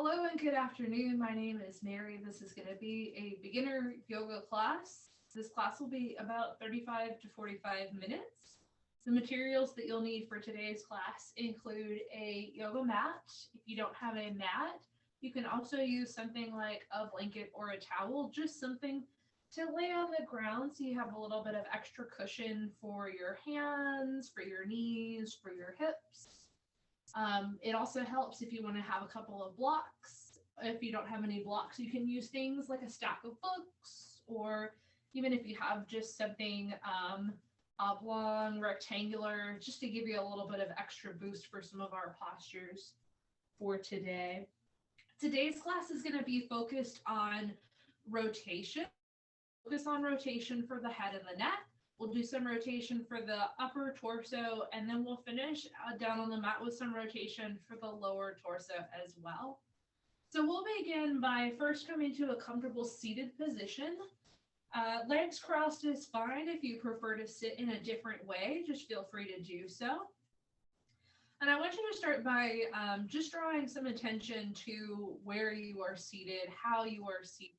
Hello and good afternoon. My name is Mary. This is going to be a beginner yoga class. This class will be about 35 to 45 minutes. The materials that you'll need for today's class include a yoga mat. If you don't have a mat, you can also use something like a blanket or a towel, just something to lay on the ground so you have a little bit of extra cushion for your hands, for your knees, for your hips. It also helps if you want to have a couple of blocks. If you don't have any blocks, you can use things like a stack of books, or even if you have just something oblong, rectangular, just to give you a little bit of extra boost for some of our postures for today. Today's class is going to be focused on rotation. Focus on rotation for the head and the neck. We'll do some rotation for the upper torso, and then we'll finish down on the mat with some rotation for the lower torso as well. So we'll begin by first coming to a comfortable seated position. Legs crossed is fine. If you prefer to sit in a different way, just feel free to do so. And I want you to start by just drawing some attention to where you are seated, how you are seated.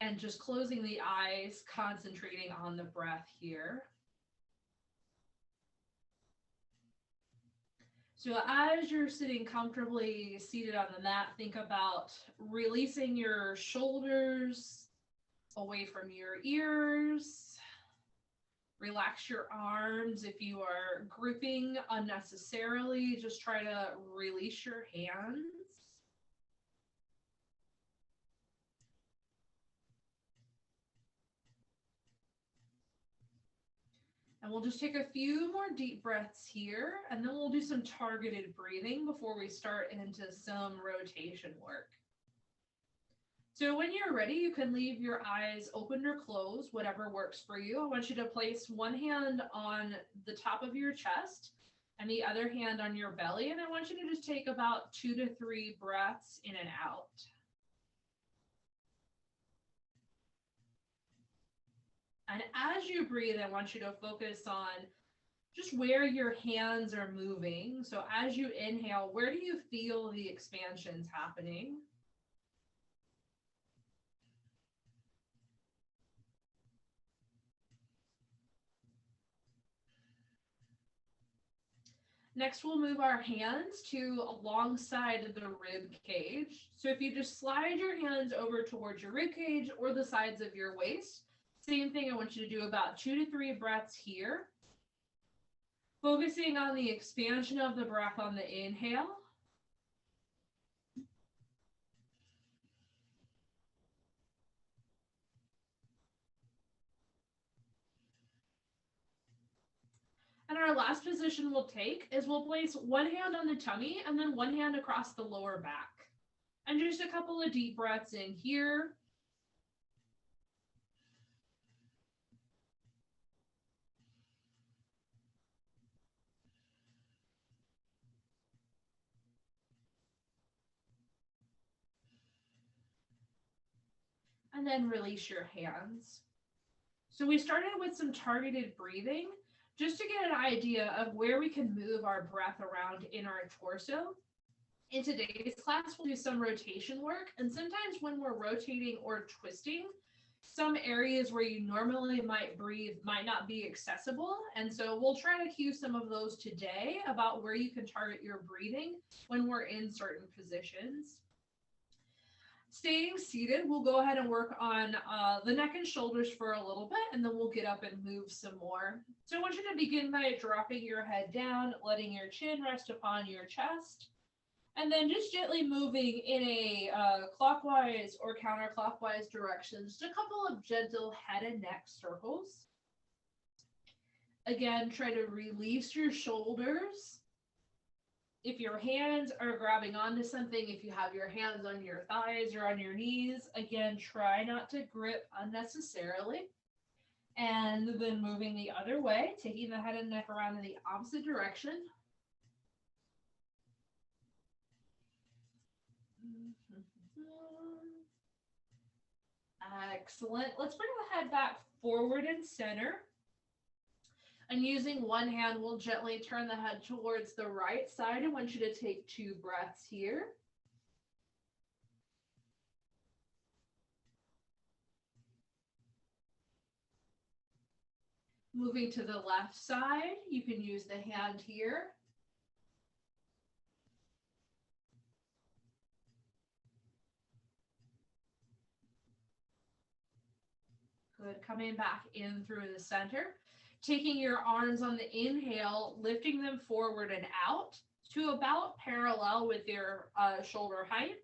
And just closing the eyes, concentrating on the breath here. So as you're sitting comfortably seated on the mat, think about releasing your shoulders away from your ears. Relax your arms. If you are gripping unnecessarily, just try to release your hands. And we'll just take a few more deep breaths here, and then we'll do some targeted breathing before we start into some rotation work. So when you're ready, you can leave your eyes open or closed, whatever works for you. I want you to place one hand on the top of your chest and the other hand on your belly, and I want you to just take about 2 to 3 breaths in and out. And as you breathe, I want you to focus on just where your hands are moving. So as you inhale, where do you feel the expansions happening? Next, we'll move our hands to alongside the rib cage. So if you just slide your hands over towards your rib cage or the sides of your waist, same thing, I want you to do about 2 to 3 breaths here. Focusing on the expansion of the breath on the inhale. And our last position we'll take is we'll place one hand on the tummy and then one hand across the lower back. And just a couple of deep breaths in here. And then release your hands. So we started with some targeted breathing just to get an idea of where we can move our breath around in our torso. In today's class, we'll do some rotation work. And sometimes when we're rotating or twisting, some areas where you normally might breathe might not be accessible. And so we'll try to cue some of those today about where you can target your breathing when we're in certain positions. Staying seated, we'll go ahead and work on the neck and shoulders for a little bit, and then we'll get up and move some more. So I want you to begin by dropping your head down, letting your chin rest upon your chest, and then just gently moving in a clockwise or counterclockwise direction. Just a couple of gentle head and neck circles. Again, try to release your shoulders. If your hands are grabbing onto something, if you have your hands on your thighs or on your knees, again, try not to grip unnecessarily. And then moving the other way, taking the head and neck around in the opposite direction. Excellent. Let's bring the head back forward and center. And using one hand, we'll gently turn the head towards the right side. I want you to take 2 breaths here. Moving to the left side, you can use the hand here. Good. Coming back in through the center. Taking your arms on the inhale, lifting them forward and out to about parallel with your shoulder height.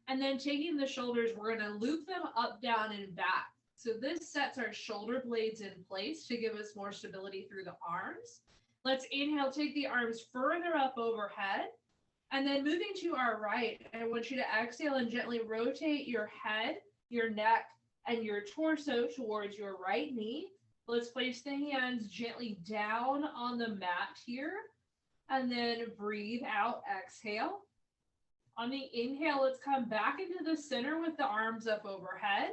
And then taking the shoulders, we're going to loop them up, down, and back. So this sets our shoulder blades in place to give us more stability through the arms. Let's inhale, take the arms further up overhead. And then moving to our right, I want you to exhale and gently rotate your head, your neck, and your torso towards your right knee. Let's place the hands gently down on the mat here. And then breathe out, exhale. On the inhale, let's come back into the center with the arms up overhead.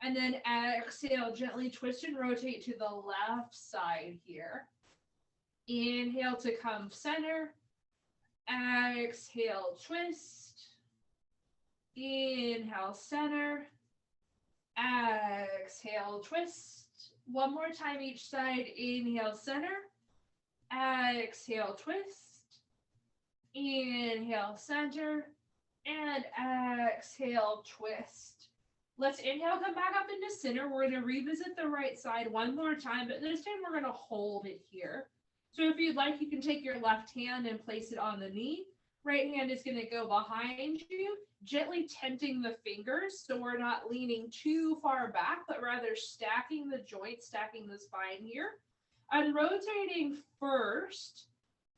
And then exhale, gently twist and rotate to the left side here. Inhale to come center. Exhale, twist. Inhale, center. Exhale, twist. One more time each side. Inhale, center. Exhale, twist. Inhale, center. And exhale, twist. Let's inhale, come back up into center. We're going to revisit the right side one more time, but this time we're going to hold it here. So if you'd like, you can take your left hand and place it on the knee. Right hand is going to go behind you, gently tenting the fingers so we're not leaning too far back, but rather stacking the joints, stacking the spine here. And rotating first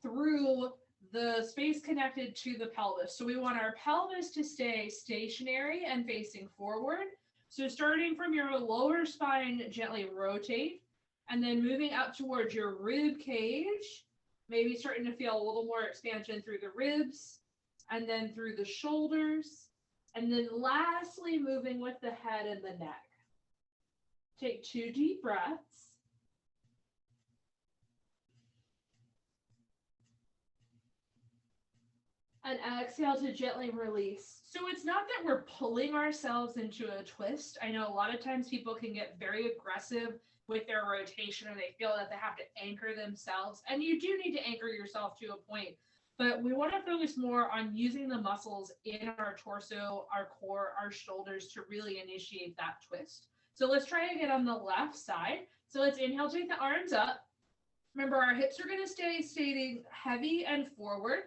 through the space connected to the pelvis. So we want our pelvis to stay stationary and facing forward. So starting from your lower spine, gently rotate, and then moving up towards your rib cage, maybe starting to feel a little more expansion through the ribs, and then through the shoulders, and then lastly, moving with the head and the neck. Take 2 deep breaths. And exhale to gently release. So it's not that we're pulling ourselves into a twist. I know a lot of times people can get very aggressive with their rotation and they feel that they have to anchor themselves. And you do need to anchor yourself to a point. But we want to focus more on using the muscles in our torso, our core, our shoulders to really initiate that twist. So let's try again on the left side. So let's inhale, take the arms up. Remember, our hips are going to stay heavy and forward.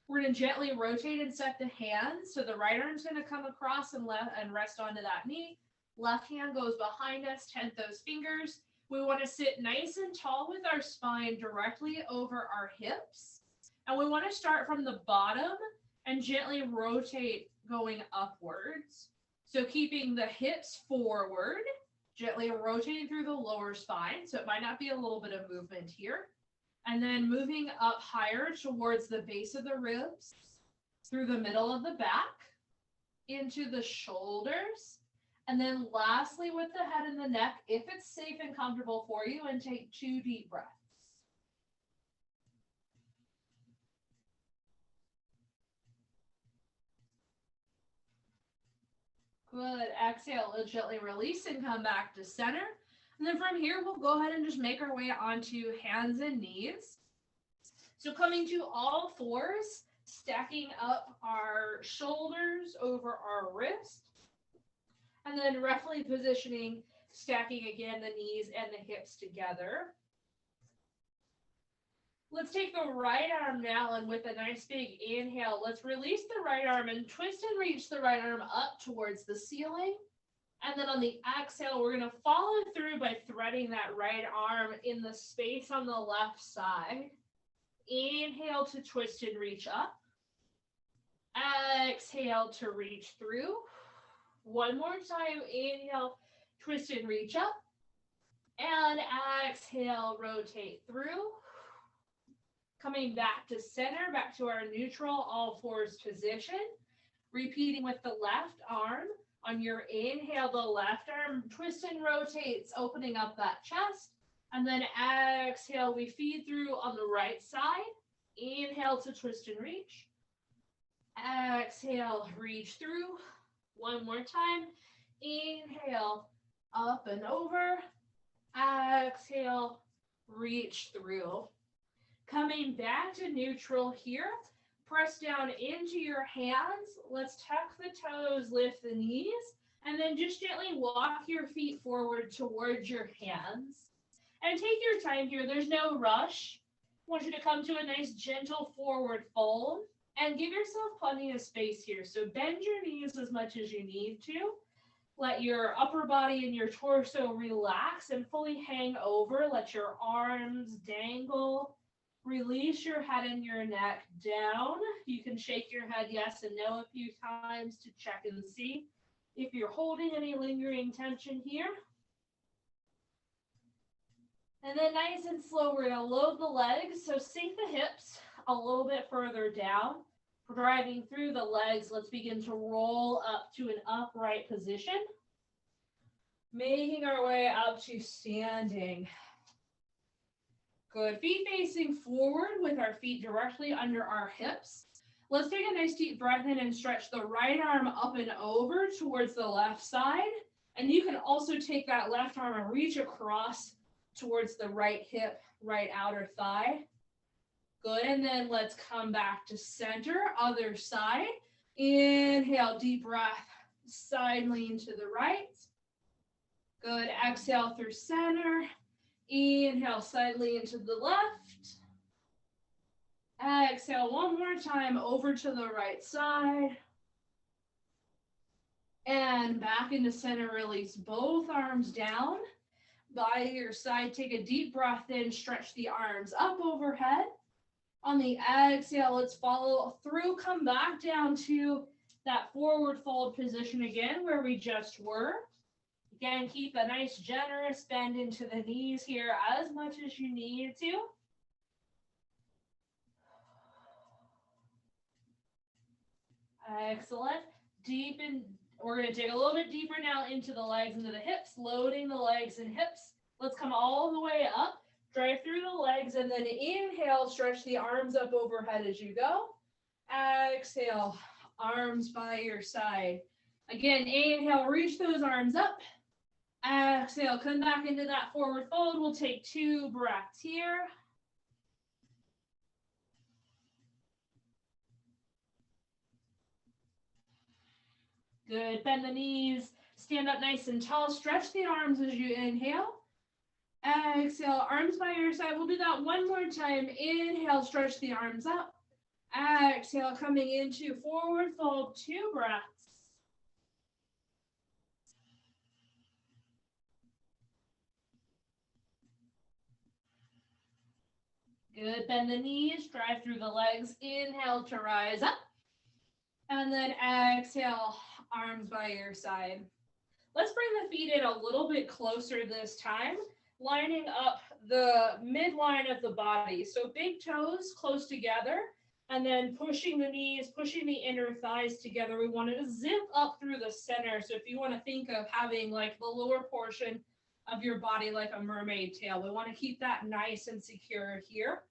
We're going to gently rotate and set the hands. So the right arm's going to come across and rest onto that knee. Left hand goes behind us, tent those fingers. We want to sit nice and tall with our spine directly over our hips. And we want to start from the bottom and gently rotate going upwards. So keeping the hips forward, gently rotating through the lower spine. So it might not be a little bit of movement here. And then moving up higher towards the base of the ribs, through the middle of the back, into the shoulders. And then lastly with the head and the neck, if it's safe and comfortable for you, and take 2 deep breaths. Good. Exhale, gently release and come back to center. And then from here, we'll go ahead and just make our way onto hands and knees. So coming to all fours, stacking up our shoulders over our wrist. And then roughly positioning, stacking again the knees and the hips together. Let's take the right arm now, and with a nice big inhale, let's release the right arm and twist and reach the right arm up towards the ceiling. And then on the exhale, we're going to follow through by threading that right arm in the space on the left side. Inhale to twist and reach up. Exhale to reach through. One more time. Inhale, twist and reach up. And exhale, rotate through. Coming back to center, back to our neutral all fours position. Repeating with the left arm. On your inhale, the left arm twists and rotates, opening up that chest. And then exhale, we feed through on the right side. Inhale to twist and reach. Exhale, reach through. One more time. Inhale, up and over. Exhale, reach through. Coming back to neutral here. Press down into your hands. Let's tuck the toes, lift the knees, and then just gently walk your feet forward towards your hands. And take your time here. There's no rush. I want you to come to a nice gentle forward fold and give yourself plenty of space here. So bend your knees as much as you need to. Let your upper body and your torso relax and fully hang over. Let your arms dangle. Release your head and your neck down. You can shake your head yes and no a few times to check and see if you're holding any lingering tension here. And then nice and slow, we're gonna load the legs. So sink the hips a little bit further down. Driving through the legs, let's begin to roll up to an upright position. Making our way up to standing. Good, feet facing forward with our feet directly under our hips. Let's take a nice deep breath in and stretch the right arm up and over towards the left side. And you can also take that left arm and reach across towards the right hip, right outer thigh. Good, and then let's come back to center, other side. Inhale, deep breath, side lean to the right. Good, exhale through center. Inhale, side lean to the left. Exhale one more time over to the right side. And back into center, release both arms down. By your side, take a deep breath in, stretch the arms up overhead. On the exhale, let's follow through, come back down to that forward fold position again where we just were. Again, keep a nice generous bend into the knees here as much as you need to. Excellent. Deepen. We're going to dig a little bit deeper now into the legs, into the hips, loading the legs and hips. Let's come all the way up, drive through the legs, and then inhale, stretch the arms up overhead as you go. Exhale, arms by your side. Again, inhale, reach those arms up. Exhale, come back into that forward fold. We'll take 2 breaths here. Good, bend the knees, stand up nice and tall, stretch the arms as you inhale. Exhale, arms by your side. We'll do that one more time. Inhale, stretch the arms up. Exhale, coming into forward fold, 2 breaths. Good, bend the knees, drive through the legs. Inhale to rise up. And then exhale, arms by your side. Let's bring the feet in a little bit closer this time, lining up the midline of the body. So big toes close together, and then pushing the knees, pushing the inner thighs together. We want to zip up through the center. So if you want to think of having like the lower portion of your body like a mermaid tail, we want to keep that nice and secure here.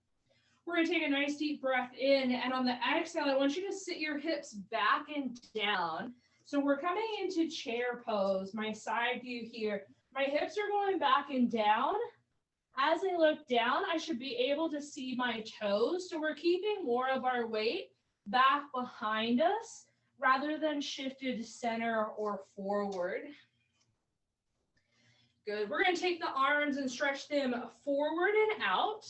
We're going to take a nice deep breath in, and on the exhale, I want you to sit your hips back and down. So we're coming into chair pose, my side view here. My hips are going back and down. As I look down, I should be able to see my toes. So we're keeping more of our weight back behind us rather than shifted center or forward. Good. We're going to take the arms and stretch them forward and out.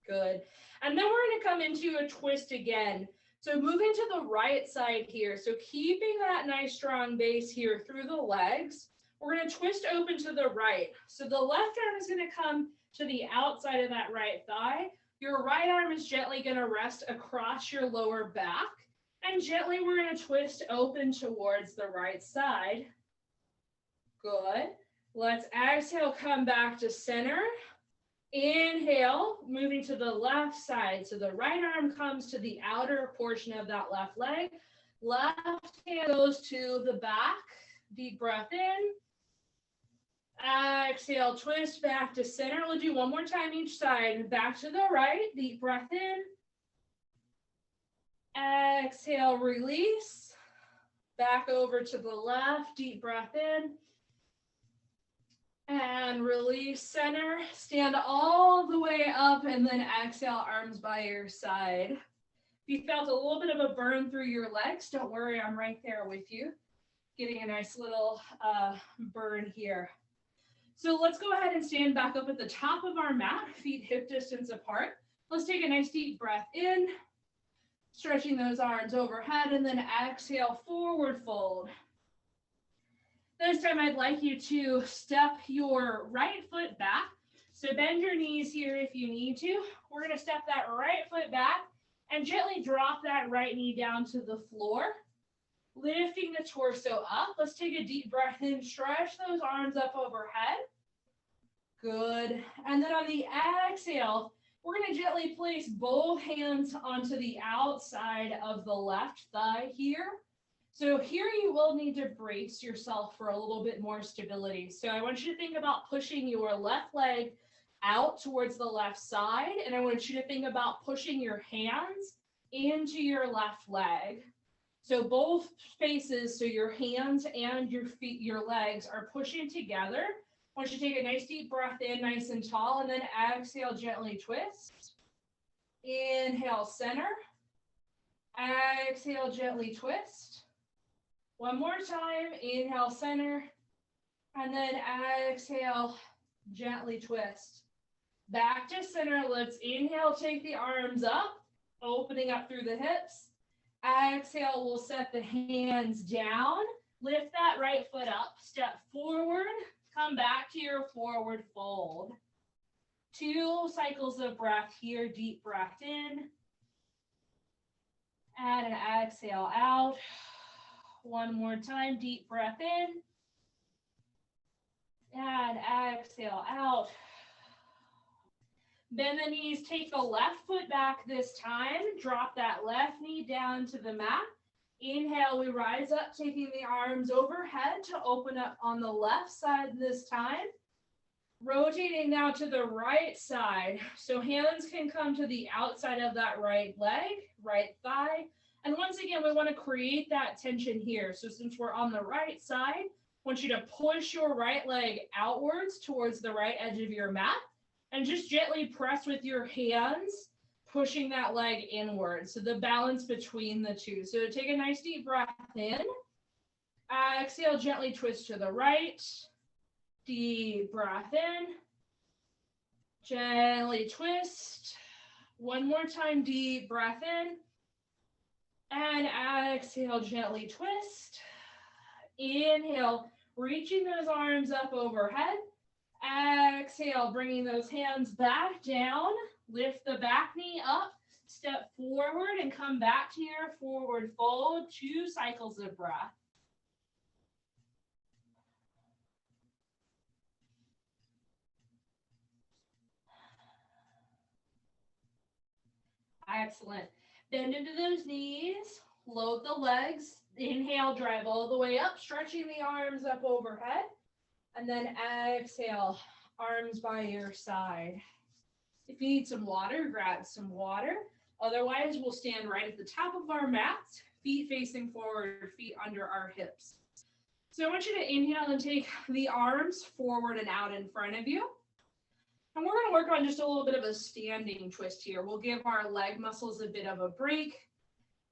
Good. And then we're going to come into a twist again. So moving to the right side here. So keeping that nice strong base here through the legs. We're going to twist open to the right. So the left arm is going to come to the outside of that right thigh. Your right arm is gently going to rest across your lower back. And gently we're going to twist open towards the right side. Good. Let's exhale, come back to center. Inhale, moving to the left side. So the right arm comes to the outer portion of that left leg. Left hand goes to the back. Deep breath in. Exhale, twist back to center. We'll do one more time each side. Back to the right. Deep breath in. Exhale, release. Back over to the left. Deep breath in. And release center. Stand all the way up and then exhale, arms by your side. If you felt a little bit of a burn through your legs, don't worry, I'm right there with you. Getting a nice little burn here. So let's go ahead and stand back up at the top of our mat, feet hip distance apart. Let's take a nice deep breath in, stretching those arms overhead, and then exhale, forward fold. This time I'd like you to step your right foot back. So bend your knees here if you need to. We're going to step that right foot back and gently drop that right knee down to the floor. Lifting the torso up. Let's take a deep breath in. Stretch those arms up overhead. Good. And then on the exhale, we're going to gently place both hands onto the outside of the left thigh here. So here you will need to brace yourself for a little bit more stability. So I want you to think about pushing your left leg out towards the left side. And I want you to think about pushing your hands into your left leg. So both spaces, so your hands and your feet, your legs are pushing together. I want you to take a nice deep breath in, nice and tall, and then exhale, gently twist. Inhale, center. Exhale, gently twist. One more time, inhale, center. And then exhale, gently twist. Back to center, let's inhale, take the arms up, opening up through the hips. Exhale, we'll set the hands down. Lift that right foot up, step forward, come back to your forward fold. 2 cycles of breath here, deep breath in. And an exhale out. One more time, deep breath in. And exhale out. Bend the knees, take the left foot back this time. Drop that left knee down to the mat. Inhale, we rise up, taking the arms overhead to open up on the left side this time. Rotating now to the right side. So hands can come to the outside of that right leg, right thigh. And once again, we want to create that tension here. So since we're on the right side, I want you to push your right leg outwards towards the right edge of your mat. And just gently press with your hands, pushing that leg inward. So the balance between the two. So take a nice deep breath in. Exhale, gently twist to the right. Deep breath in. Gently twist. One more time, deep breath in. And exhale, gently twist. Inhale, reaching those arms up overhead. Exhale, bringing those hands back down. Lift the back knee up. Step forward and come back to your forward fold. 2 cycles of breath. Excellent. Bend into those knees. Load the legs. Inhale, drive all the way up, stretching the arms up overhead. And then exhale, arms by your side. If you need some water, grab some water. Otherwise, we'll stand right at the top of our mats, feet facing forward, feet under our hips. So I want you to inhale and take the arms forward and out in front of you. And we're going to work on just a little bit of a standing twist here. We'll give our leg muscles a bit of a break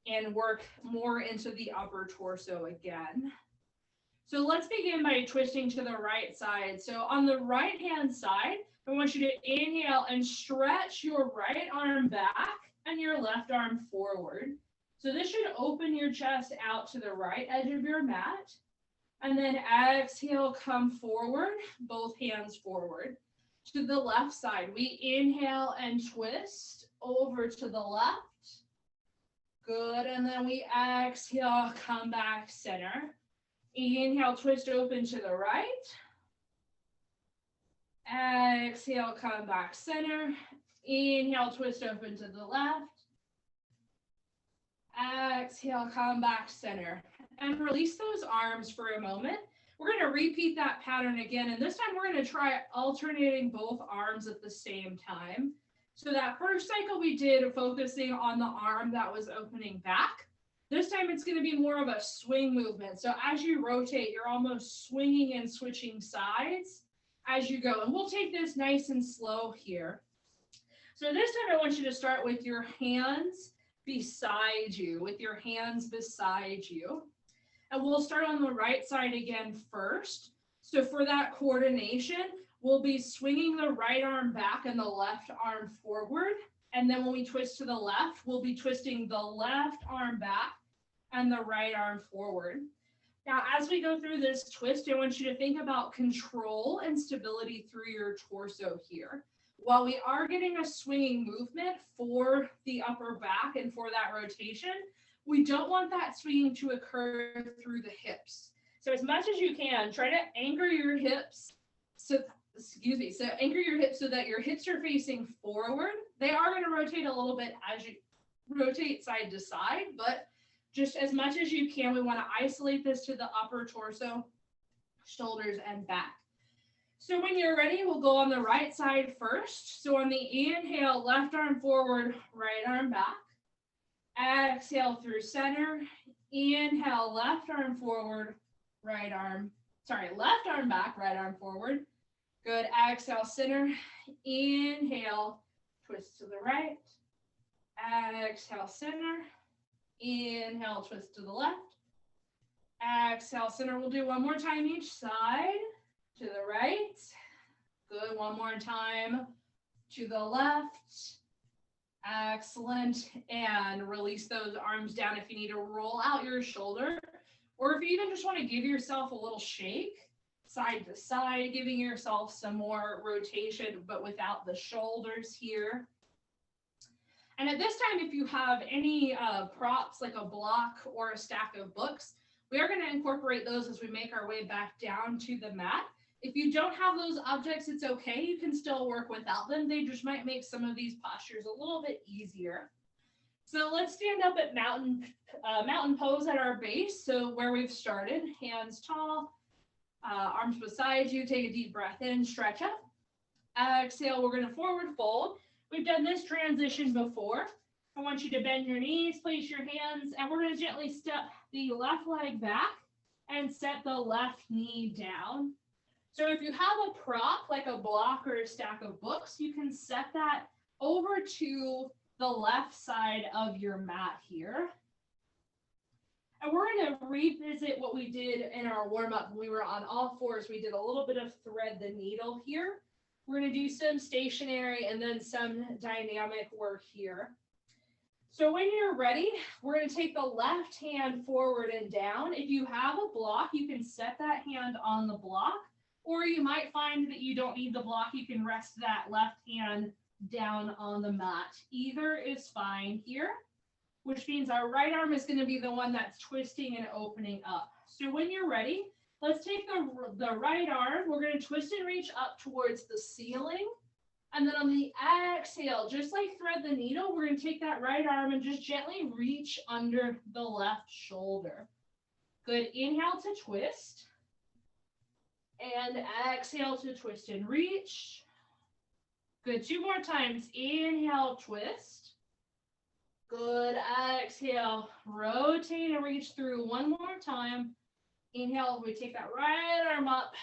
and work more into the upper torso again. So let's begin by twisting to the right side. So on the right hand side, I want you to inhale and stretch your right arm back and your left arm forward. So this should open your chest out to the right edge of your mat. And then exhale, come forward, both hands forward. To the left side, we inhale and twist over to the left. Good, and then we exhale, come back center. Inhale, twist open to the right. Exhale, come back center. Inhale, twist open to the left. Exhale, come back center. And release those arms for a moment. We're going to repeat that pattern again, and this time we're going to try alternating both arms at the same time. So that first cycle we did focusing on the arm that was opening back. This time it's going to be more of a swing movement. So as you rotate, you're almost swinging and switching sides as you go. And we'll take this nice and slow here. So this time I want you to start with your hands beside you, And we'll start on the right side again first. So for that coordination, we'll be swinging the right arm back and the left arm forward. And then when we twist to the left, we'll be twisting the left arm back and the right arm forward. Now, as we go through this twist, I want you to think about control and stability through your torso here. While we are getting a swinging movement for the upper back and for that rotation, we don't want that swinging to occur through the hips. So as much as you can, try to anchor your hips. So anchor your hips so that your hips are facing forward. They are going to rotate a little bit as you rotate side to side, but just as much as you can, we want to isolate this to the upper torso, shoulders, and back. So when you're ready, we'll go on the right side first. So on the inhale, left arm forward, right arm back. Exhale through center. Inhale, left arm forward, left arm back, right arm forward. Good. Exhale, center. Inhale, twist to the right. Exhale, center. Inhale, twist to the left. Exhale, center. We'll do one more time each side. To the right. Good. One more time. To the left. Excellent. And release those arms down if you need to roll out your shoulder. Or if you even just want to give yourself a little shake, side to side, giving yourself some more rotation, but without the shoulders here. And at this time, if you have any props like a block or a stack of books, we are going to incorporate those as we make our way back down to the mat. If you don't have those objects, it's okay. You can still work without them. They just might make some of these postures a little bit easier. So let's stand up at mountain pose at our base. So where we've started, hands tall, arms beside you. Take a deep breath in, stretch up. Exhale, we're going to forward fold. We've done this transition before. I want you to bend your knees, place your hands, and we're going to gently step the left leg back and set the left knee down. So if you have a prop like a block or a stack of books, you can set that over to the left side of your mat here. And we're going to revisit what we did in our warm-up when we were on all fours. We did a little bit of thread the needle here. We're going to do some stationary and then some dynamic work here. So when you're ready, we're going to take the left hand forward and down. If you have a block, you can set that hand on the block, or you might find that you don't need the block. You can rest that left hand down on the mat. Either is fine here, which means our right arm is going to be the one that's twisting and opening up. So when you're ready, let's take the right arm. We're going to twist and reach up towards the ceiling. And then on the exhale, just like thread the needle, we're going to take that right arm and just gently reach under the left shoulder. Good. Inhale to twist. And exhale to twist and reach. Good. 2 more times. Inhale, twist. Good. Exhale, rotate and reach through 1 more time. Inhale, we take that right arm up.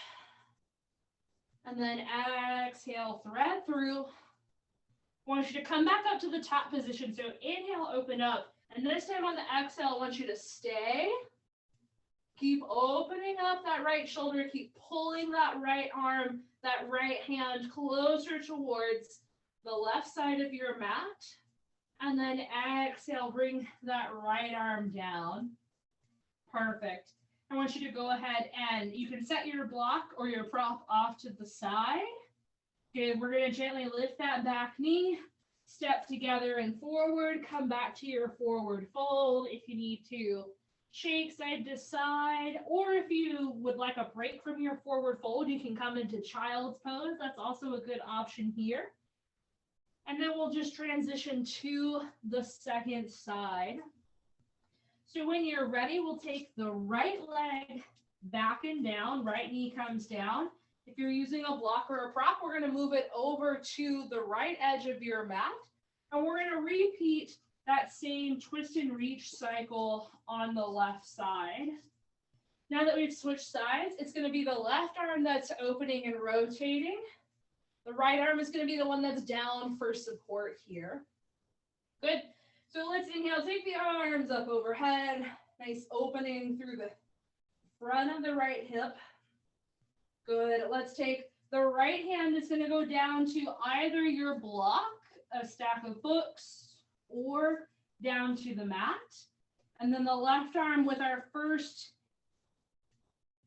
And then exhale, thread through. I want you to come back up to the top position. So inhale, open up. And this time on the exhale, I want you to stay. Keep opening up that right shoulder. Keep pulling that right arm, that right hand closer towards the left side of your mat. And then exhale, bring that right arm down. Perfect. I want you to go ahead and you can set your block or your prop off to the side. Good. We're going to gently lift that back knee, step together and forward, come back to your forward fold if you need to shake side to side, or if you would like a break from your forward fold, you can come into child's pose. That's also a good option here. And then we'll just transition to the second side. So when you're ready, we'll take the right leg back and down, right knee comes down. If you're using a block or a prop, we're going to move it over to the right edge of your mat. And we're going to repeat that same twist and reach cycle on the left side. Now that we've switched sides, it's going to be the left arm that's opening and rotating. The right arm is going to be the one that's down for support here. Good. So let's inhale, take the arms up overhead. Nice opening through the front of the right hip. Good. Let's take the right hand that's going to go down to either your block, a stack of books, or down to the mat. And then the left arm with our first,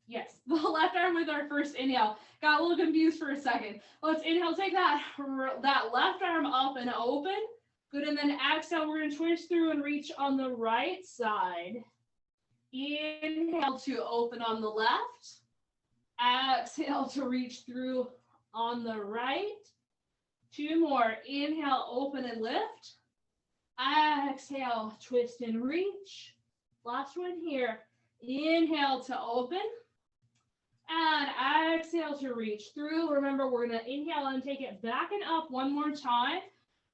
the left arm with our first inhale. Got a little confused for a second. Let's inhale, take that left arm up and open. Good, and then exhale, we're going to twist through and reach on the right side. Inhale to open on the left. Exhale to reach through on the right. 2 more. Inhale, open and lift. Exhale, twist and reach. Last one here. Inhale to open. And exhale to reach through. Remember, we're going to inhale and take it back and up one more time.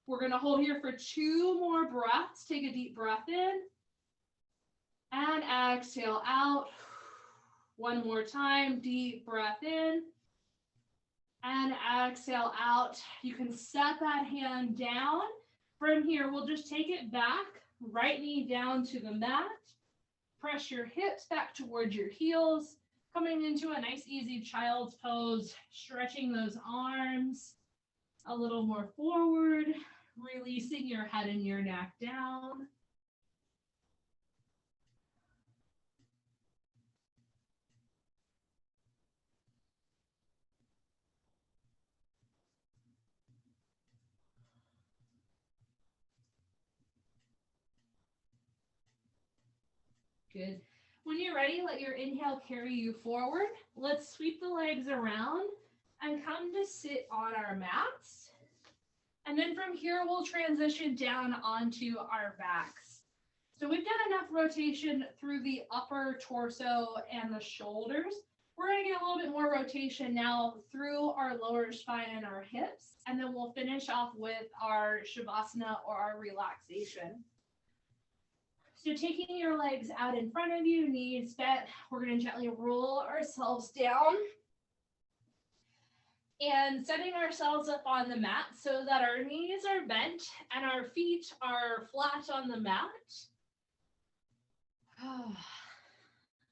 We're going to hold here for 2 more breaths. Take a deep breath in. And exhale out. One more time. Deep breath in. And exhale out. You can set that hand down. From here, we'll just take it back. Right knee down to the mat. Press your hips back towards your heels. Coming into a nice, easy child's pose. Stretching those arms a little more forward. Releasing your head and your neck down. Good. When you're ready, let your inhale carry you forward. Let's sweep the legs around and come to sit on our mats. And then from here, we'll transition down onto our backs. So we've done enough rotation through the upper torso and the shoulders. We're going to get a little bit more rotation now through our lower spine and our hips. And then we'll finish off with our Shavasana or our relaxation. So taking your legs out in front of you, knees bent, we're going to gently roll ourselves down. And setting ourselves up on the mat so that our knees are bent and our feet are flat on the mat.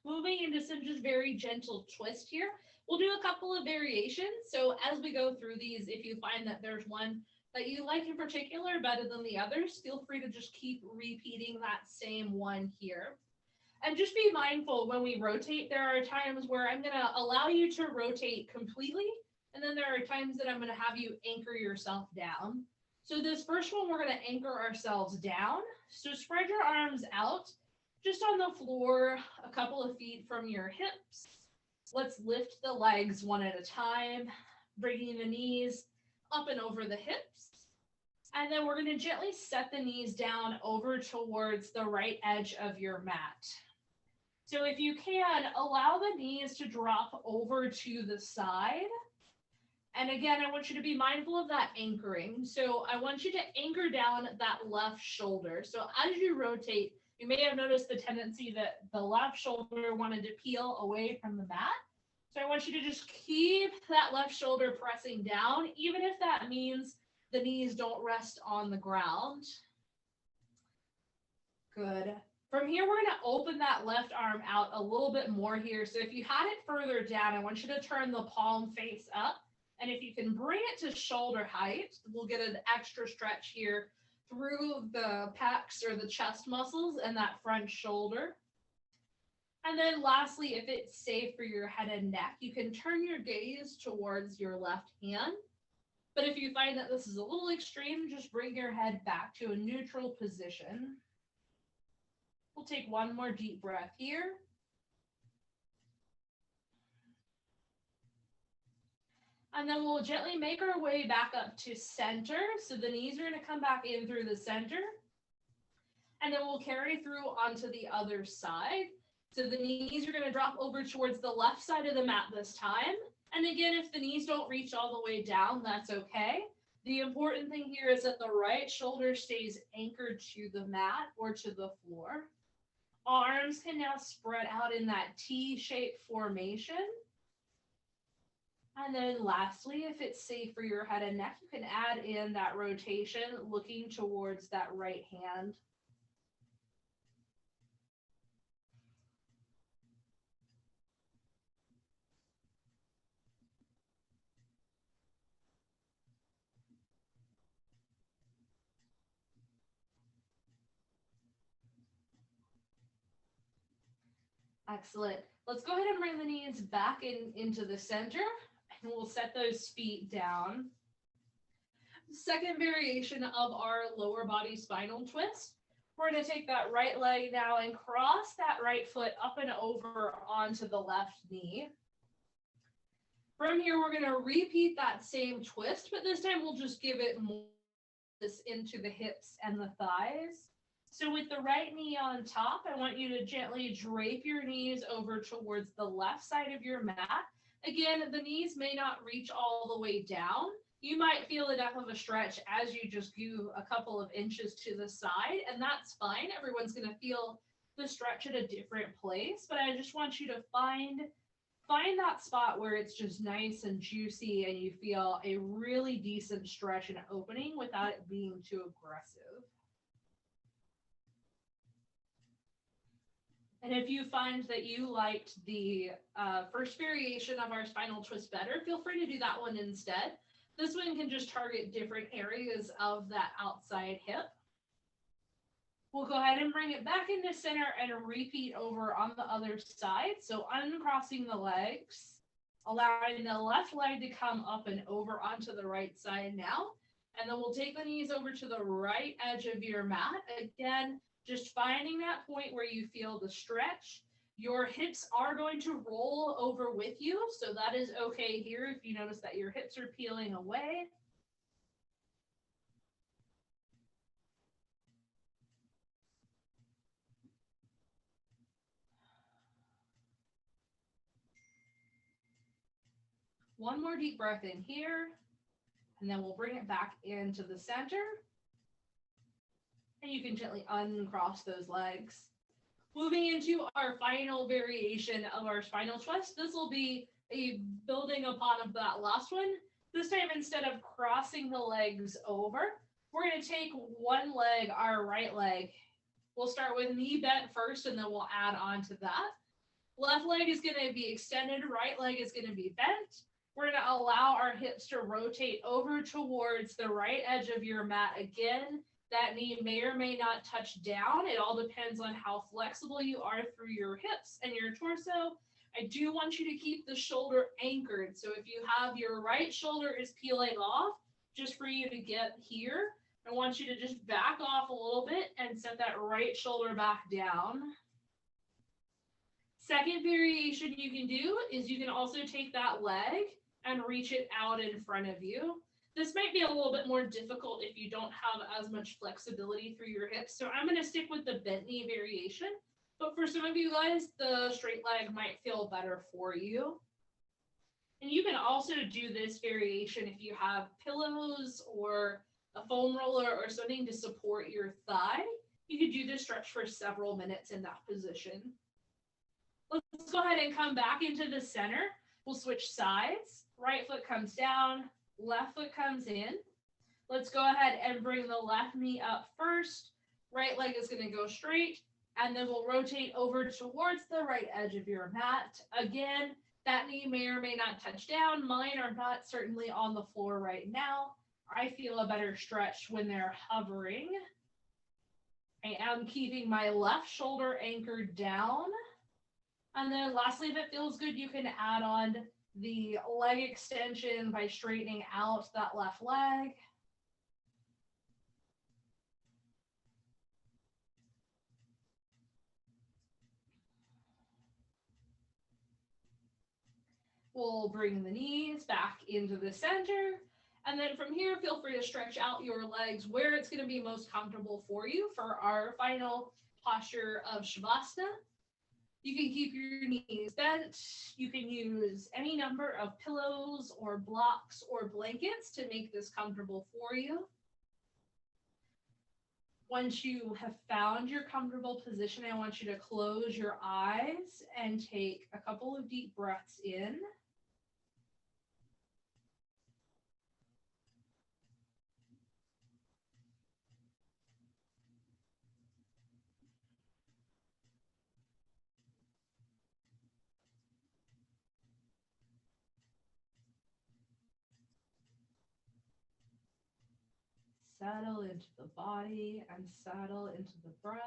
Moving into some just very gentle twist here. We'll do a couple of variations. So as we go through these, if you find that there's one that you like in particular better than the others, feel free to just keep repeating that same one here. And just be mindful when we rotate, there are times where I'm going to allow you to rotate completely. And then there are times that I'm going to have you anchor yourself down. So this first one, we're going to anchor ourselves down. So spread your arms out just on the floor, a couple of feet from your hips. Let's lift the legs one at a time, bringing the knees up and over the hips. And then we're going to gently set the knees down over towards the right edge of your mat. So if you can, allow the knees to drop over to the side. And again, I want you to be mindful of that anchoring. So I want you to anchor down that left shoulder. So as you rotate, you may have noticed the tendency that the left shoulder wanted to peel away from the mat. So I want you to just keep that left shoulder pressing down, even if that means the knees don't rest on the ground. Good. From here, we're going to open that left arm out a little bit more here. So if you had it further down, I want you to turn the palm face up. And if you can bring it to shoulder height, we'll get an extra stretch here through the pecs or the chest muscles and that front shoulder. And then lastly, if it's safe for your head and neck, you can turn your gaze towards your left hand. But if you find that this is a little extreme, just bring your head back to a neutral position. We'll take one more deep breath here. And then we'll gently make our way back up to center. So the knees are going to come back in through the center. And then we'll carry through onto the other side. So the knees are going to drop over towards the left side of the mat this time. And again, if the knees don't reach all the way down, that's okay. The important thing here is that the right shoulder stays anchored to the mat or to the floor. Arms can now spread out in that T-shaped formation. And then lastly, if it's safe for your head and neck, you can add in that rotation looking towards that right hand. Excellent. Let's go ahead and bring the knees back into the center, and we'll set those feet down. Second variation of our lower body spinal twist. We're going to take that right leg now and cross that right foot up and over onto the left knee. From here, we're going to repeat that same twist, but this time we'll just give it more into the hips and the thighs. So with the right knee on top, I want you to gently drape your knees over towards the left side of your mat. Again, the knees may not reach all the way down. You might feel enough of a stretch as you just go a couple of inches to the side, and that's fine. Everyone's going to feel the stretch at a different place, but I just want you to find that spot where it's just nice and juicy and you feel a really decent stretch and opening without it being too aggressive. And if you find that you liked the first variation of our spinal twist better, feel free to do that one instead. This one can just target different areas of that outside hip. We'll go ahead and bring it back into center and repeat over on the other side. So uncrossing the legs, allowing the left leg to come up and over onto the right side now. And then we'll take the knees over to the right edge of your mat. Again, just finding that point where you feel the stretch. Your hips are going to roll over with you, so that is okay here if you notice that your hips are peeling away. One more deep breath in here, and then we'll bring it back into the center. And you can gently uncross those legs. Moving into our final variation of our spinal twist, this will be a building upon of that last one. This time, instead of crossing the legs over, we're going to take one leg, our right leg. We'll start with knee bent first, and then we'll add on to that. Left leg is going to be extended, right leg is going to be bent. We're going to allow our hips to rotate over towards the right edge of your mat again. That knee may or may not touch down. It all depends on how flexible you are through your hips and your torso. I do want you to keep the shoulder anchored. So if you have your right shoulder is peeling off, just for you to get here, I want you to just back off a little bit and set that right shoulder back down. Second variation you can do is you can also take that leg and reach it out in front of you. This might be a little bit more difficult if you don't have as much flexibility through your hips. So I'm going to stick with the bent knee variation. But for some of you guys, the straight leg might feel better for you. And you can also do this variation if you have pillows or a foam roller or something to support your thigh. You could do this stretch for several minutes in that position. Let's go ahead and come back into the center. We'll switch sides. Right foot comes down. Left foot comes in. Let's go ahead and bring the left knee up first. Right leg is going to go straight, and then we'll rotate over towards the right edge of your mat. Again, that knee may or may not touch down. Mine are not certainly on the floor right now. I feel a better stretch when they're hovering. I am keeping my left shoulder anchored down. And then lastly, if it feels good, you can add on the leg extension by straightening out that left leg. We'll bring the knees back into the center. And then from here, feel free to stretch out your legs where it's going to be most comfortable for you for our final posture of Shavasana. You can keep your knees bent. You can use any number of pillows or blocks or blankets to make this comfortable for you. Once you have found your comfortable position, I want you to close your eyes and take a couple of deep breaths in. Settle into the body and settle into the breath.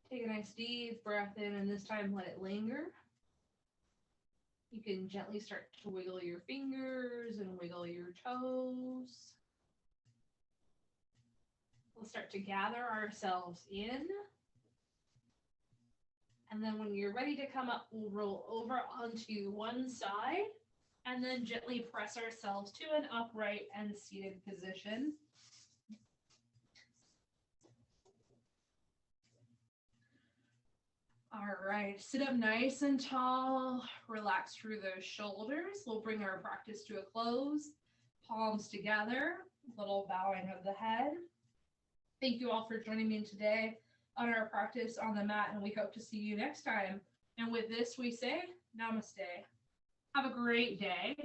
Take a nice deep breath in, and this time let it linger. You can gently start to wiggle your fingers and wiggle your toes. We'll start to gather ourselves in. And then when you're ready to come up, we'll roll over onto one side and then gently press ourselves to an upright and seated position. All right, sit up nice and tall, relax through those shoulders. We'll bring our practice to a close, palms together, little bowing of the head. Thank you all for joining me today on our practice on the mat, and we hope to see you next time. And with this, we say namaste. Have a great day.